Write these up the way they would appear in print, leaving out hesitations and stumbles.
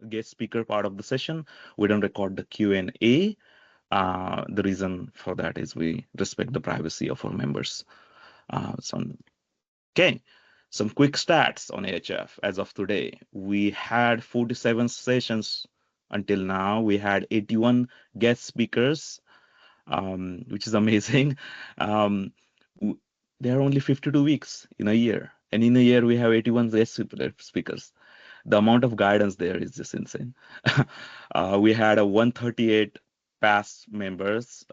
guest speaker part of the session. We don't record the Q&A. The reason for that is we respect the privacy of our members. Okay, some quick stats on AHF as of today. We had 47 sessions until now. We had 81 guest speakers, which is amazing. Um, there are only 52 weeks in a year, and in a year we have 81 guest speakers. The amount of guidance there is just insane. We had a 138 past members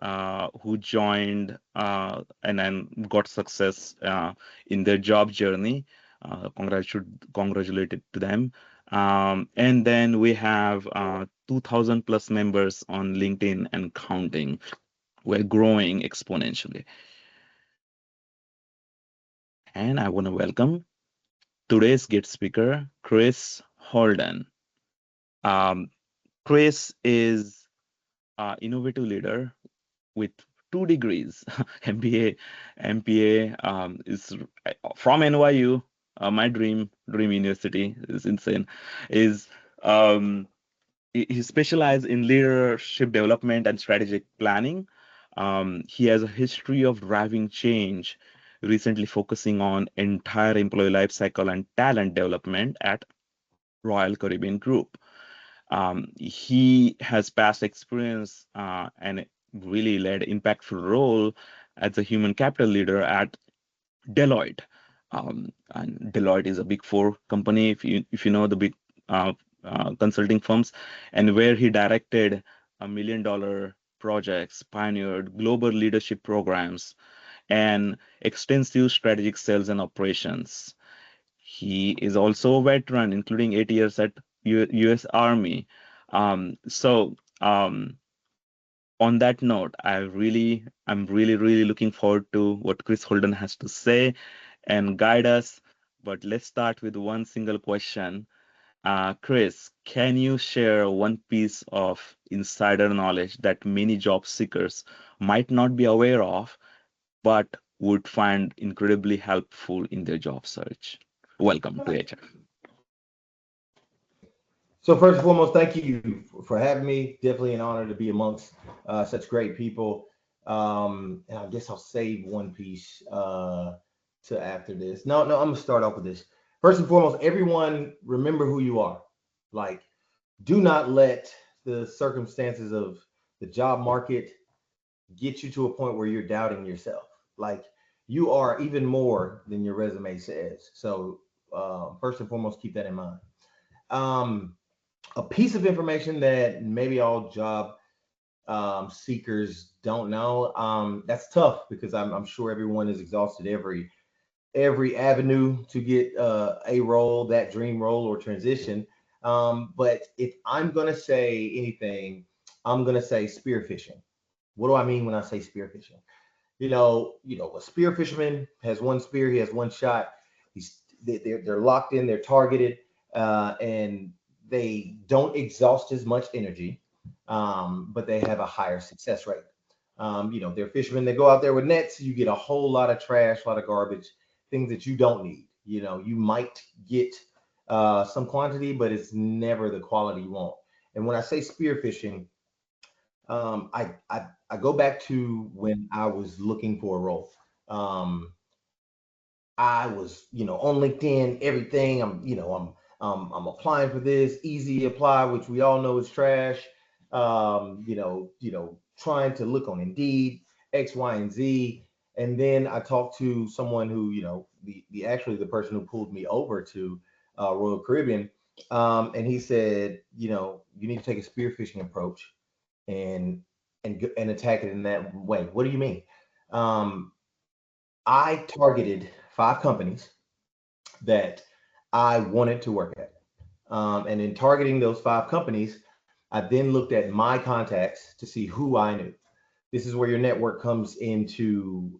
who joined and then got success in their job journey. Congratulated to them. And then we have 2,000 plus members on LinkedIn and counting. We're growing exponentially. And I want to welcome today's guest speaker, Chris Holden. Chris is an innovative leader with 2 degrees, MBA, MPA, is from NYU. My dream university is insane. Is he specialized in leadership development and strategic planning. He has a history of driving change, recently focusing on entire employee life cycle and talent development at Royal Caribbean Group. He has past experience and really led impactful role as a human capital leader at Deloitte. And Deloitte is a big four company, if you know the big consulting firms, and where he directed $1 million projects, pioneered global leadership programs, and extensive strategic sales and operations. He is also a veteran, including 8 years at U.S. Army. So on that note, I'm really looking forward to what Chris Holden has to say and guide us. But let's start with one single question. Chris, can you share one piece of insider knowledge that many job seekers might not be aware of, but would find incredibly helpful in their job search? Welcome to HR. So first and foremost, thank you for having me. Definitely an honor to be amongst such great people. And I guess I'll save one piece to after this. No, I'm gonna start off with this. First and foremost, everyone remember who you are. Like, do not let the circumstances of the job market get you to a point where you're doubting yourself. Like, you are even more than your resume says. So first and foremost, keep that in mind. Um, a piece of information that maybe all job seekers don't know. That's tough because I'm sure everyone is exhausted every avenue to get a role, that dream role or transition. But if I'm gonna say anything, I'm gonna say spearfishing. What do I mean when I say spearfishing? A spear fisherman has one spear, he has one shot. They're locked in, they're targeted, and they don't exhaust as much energy, but they have a higher success rate. They're fishermen. They go out there with nets. You get a whole lot of trash, a lot of garbage, things that you don't need. You might get some quantity, but it's never the quality you want. And when I say spearfishing, I go back to when I was looking for a role. I was, on LinkedIn, everything. I'm applying for this easy apply, which we all know is trash. Trying to look on Indeed, X, Y, and Z. And then I talked to someone who, the person who pulled me over to Royal Caribbean. And he said, you need to take a spearfishing approach and and attack it in that way. What do you mean? Um, I targeted 5 companies that I wanted to work at. And in targeting those 5 companies, I then looked at my contacts to see who I knew. This is where your network comes into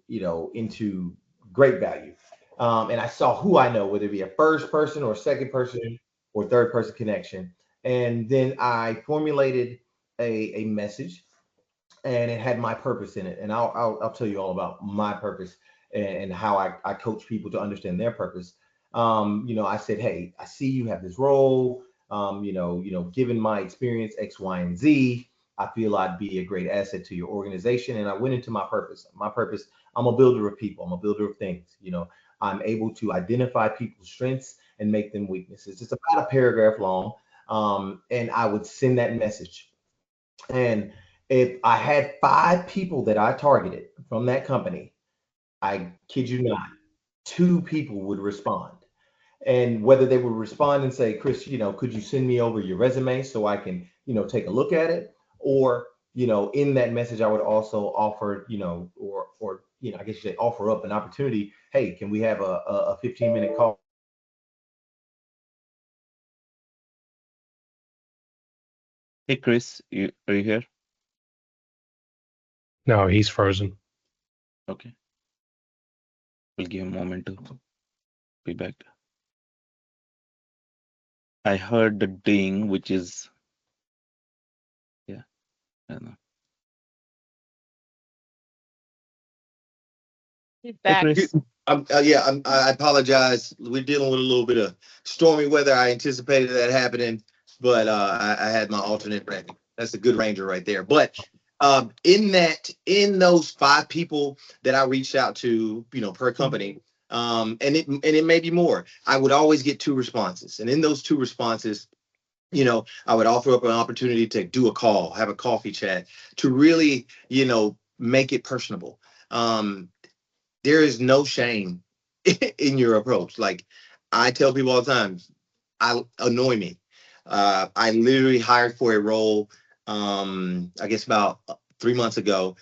great value. And I saw who I know, whether it be a first person or second person or third person connection. And then I formulated a message, and it had my purpose in it. And I'll tell you all about my purpose and how I coach people to understand their purpose. I said, hey, I see you have this role. Given my experience X, Y, and Z, I feel I'd be a great asset to your organization. And I went into my purpose. My purpose, I'm a builder of people. I'm a builder of things. I'm able to identify people's strengths and make them weaknesses. It's about a paragraph long. And I would send that message. And if I had 5 people that I targeted from that company, I kid you not, 2 people would respond. And whether they would respond and say, Chris, could you send me over your resume so I can, take a look at it? Or, in that message, I would also offer, or I guess you say offer up an opportunity. Hey, can we have a 15-minute call? Hey, Chris, are you here? No, he's frozen. Okay, we'll give him a moment to be back. I heard the ding, which is, yeah, I don't know. He's Hey, back. Chris. I apologize. We're dealing with a little bit of stormy weather. I anticipated that happening, but I had my alternate ready. That's a good ranger right there. But in those 5 people that I reached out to, per company, and it may be more, I would always get 2 responses. And in those 2 responses, I would offer up an opportunity to do a call, have a coffee chat, to really, make it personable. There is no shame in your approach. Like I tell people all the time, I annoy me. I literally hired for a role, I guess about 3 months ago,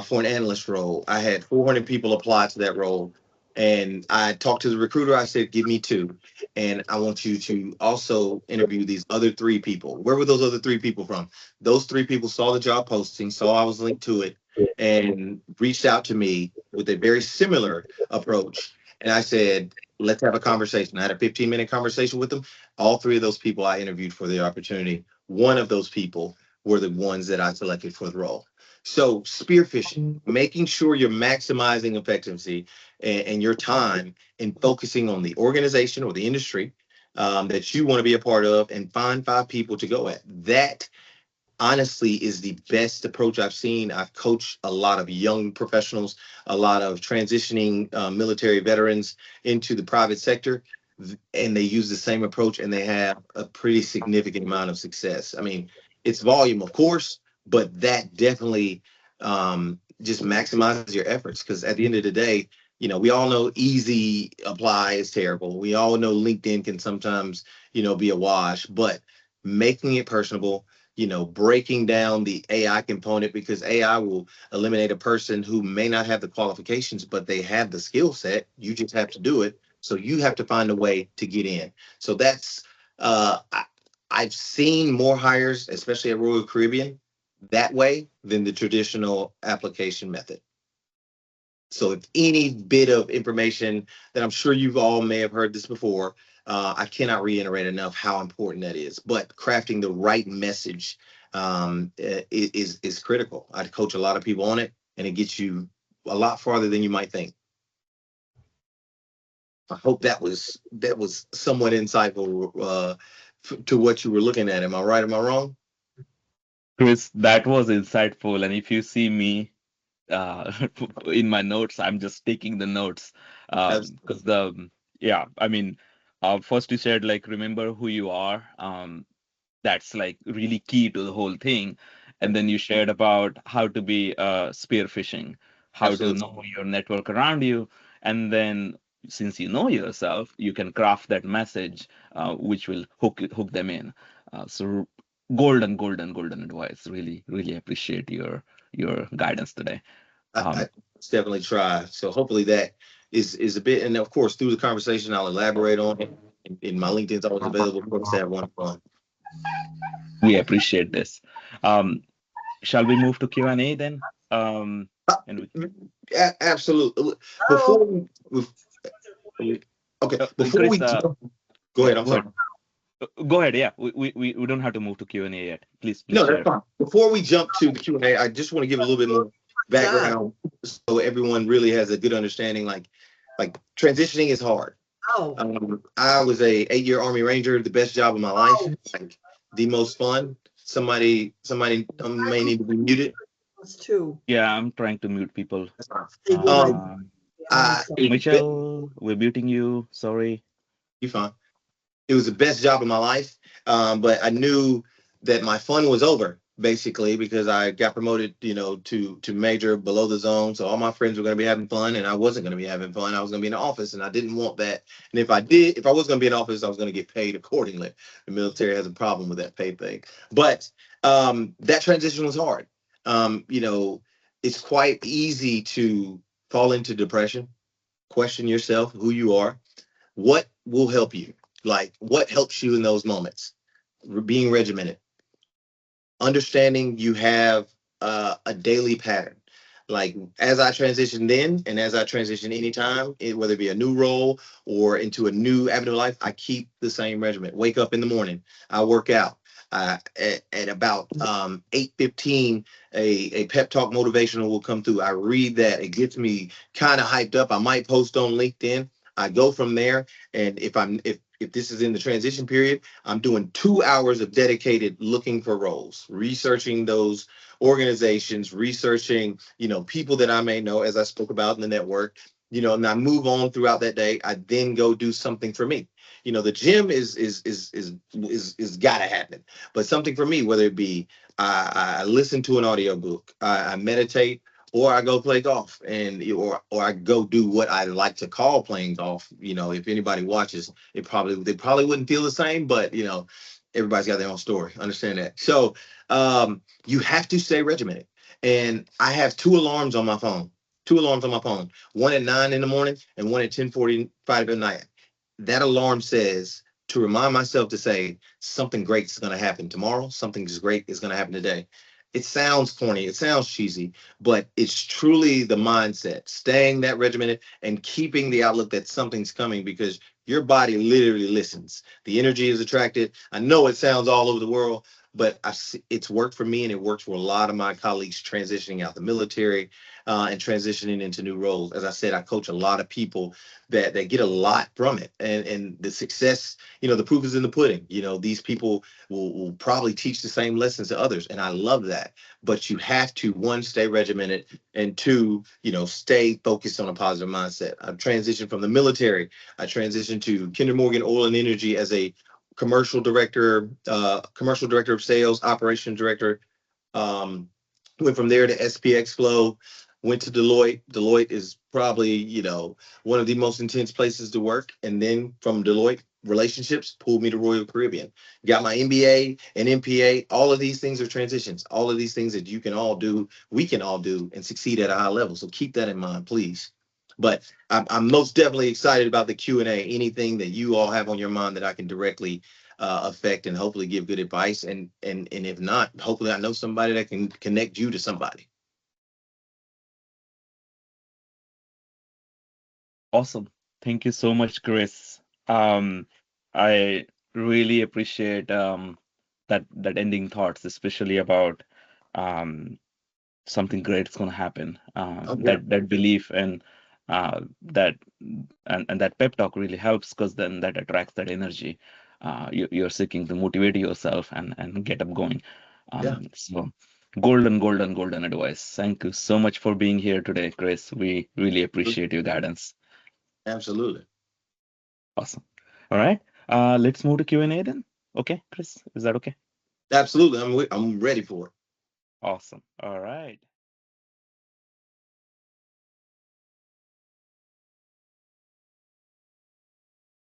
for an analyst role. I had 400 people apply to that role. And I talked to the recruiter. I said, give me 2. And I want you to also interview these other 3 people. Where were those other 3 people from? Those 3 people saw the job posting, saw I was linked to it, and reached out to me with a very similar approach. And I said, let's have a conversation. I had a 15-minute conversation with them. All 3 of those people I interviewed for the opportunity. One of those people were the ones that I selected for the role. So spearfishing, making sure you're maximizing efficiency and your time and focusing on the organization or the industry that you want to be a part of, and find 5 people to go at. That honestly is the best approach I've seen. I've coached a lot of young professionals, a lot of transitioning military veterans into the private sector, and they use the same approach and they have a pretty significant amount of success. I mean, it's volume, of course, but that definitely just maximizes your efforts, because at the end of the day, we all know easy apply is terrible. We all know LinkedIn can sometimes, be a wash, but making it personable, breaking down the AI component, because AI will eliminate a person who may not have the qualifications, but they have the skill set. You just have to do it. So you have to find a way to get in. So that's, I've seen more hires, especially at Royal Caribbean, that way than the traditional application method. So if any bit of information that I'm sure you've all may have heard this before, I cannot reiterate enough how important that is. But crafting the right message is critical. I coach a lot of people on it, and it gets you a lot farther than you might think. I hope that was somewhat insightful to what you were looking at. Am I right? Am I wrong? Chris, that was insightful. And if you see me uh, in my notes, I'm just taking the notes because yeah, I mean, first you said like remember who you are. That's like really key to the whole thing. And then you shared about how to be spear fishing, how to Absolutely. know your network around you, and then since you know yourself, you can craft that message which will hook them in. So golden advice. Really, really appreciate your guidance today. I definitely try. So hopefully that is a bit, and of course through the conversation I'll elaborate on it. And my LinkedIn's always available for us to have one-on-one. We appreciate this. Um, shall we move to Q&A then? And Absolutely. Before okay, before Chris, we jump, go yeah, ahead. I'm go sorry. ahead. Go ahead. Yeah, we don't have to move to Q&A yet. Please No, that's share. fine. Before we jump to the Q&A, I just want to give a little bit more background so everyone really has a good understanding. Like transitioning is hard. Oh, I was a 8-year Army Ranger, the best job of my life, oh, like the most fun. Somebody may need to be muted. us too. Yeah, I'm trying to mute people. That's fine. They did like Um, the Army I stuff. it was the best, Michelle, we're muting you. Sorry. you fine. It was the best job of my life. But I knew that my fun was over basically because I got promoted, to major below the zone. So all my friends were going to be having fun, and I wasn't going to be having fun. I was going to be in the office, and I didn't want that. And if I was going to be in office, I was going to get paid accordingly. The military has a problem with that pay thing. But that transition was hard. It's quite easy to fall into depression, question yourself, who you are, what will help you, like what helps you in those moments. Being regimented, understanding you have a daily pattern. Like as I transition then, and as I transition anytime, whether it be a new role or into a new avenue of life, I keep the same regimen. Wake up in the morning, I work out. At about 8:15, a pep talk motivational will come through. I read that. It gets me kind of hyped up. I might post on LinkedIn. I go from there. And if this is in the transition period, I'm doing 2 hours of dedicated looking for roles, researching those organizations, researching, people that I may know, as I spoke about in the network, and I move on throughout that day. I then go do something for me. The gym is gotta happen, but something for me, whether it be I listen to an audio book, I meditate, or I go play golf, and or I go do what I like to call playing golf. If anybody watches, they probably wouldn't feel the same, but everybody's got their own story. Understand that. So you have to stay regimented. And I have two alarms on my phone. Two alarms on my phone. One at 9 in the morning and one at 10:45 at night. That alarm says to remind myself to say something great is going to happen tomorrow. Something great is going to happen today. It sounds corny. It sounds cheesy, but it's truly the mindset, staying that regimented and keeping the outlook that something's coming, because your body literally listens. The energy is attracted. I know it sounds all over the world, but it's worked for me, and it works for a lot of my colleagues transitioning out the military and transitioning into new roles. As I said, I coach a lot of people that get a lot from it, and the success. The proof is in the pudding. These people will probably teach the same lessons to others, and I love that. But you have to, one, stay regimented, and two, stay focused on a positive mindset. I've transitioned from the military. I transitioned to Kinder Morgan Oil and Energy as a commercial director of sales, operation director. Um, Went from there to SPX Flow, went to Deloitte. Deloitte is probably, one of the most intense places to work. And then from Deloitte, relationships pulled me to Royal Caribbean. Got my MBA and MPA. All of these things are transitions. All of these things that you can all do, we can all do, and succeed at a high level. So keep that in mind, please. But I'm most definitely excited about the Q&A. Anything that you all have on your mind that I can directly affect and hopefully give good advice. And if not, hopefully I know somebody that can connect you to somebody. Awesome. Thank you so much, Chris. I really appreciate that ending thoughts, especially about um, something great is going to happen. Oh, yeah. That belief and that and that pep talk really helps, because then that attracts that energy. You're seeking to motivate yourself and get up going. Yeah. So golden advice. Thank you so much for being here today, Chris. We really appreciate your guidance. Absolutely. Awesome. All right. Let's move to Q&A then. Okay, Chris, is that okay? Absolutely. I'm ready for it. Awesome. All right.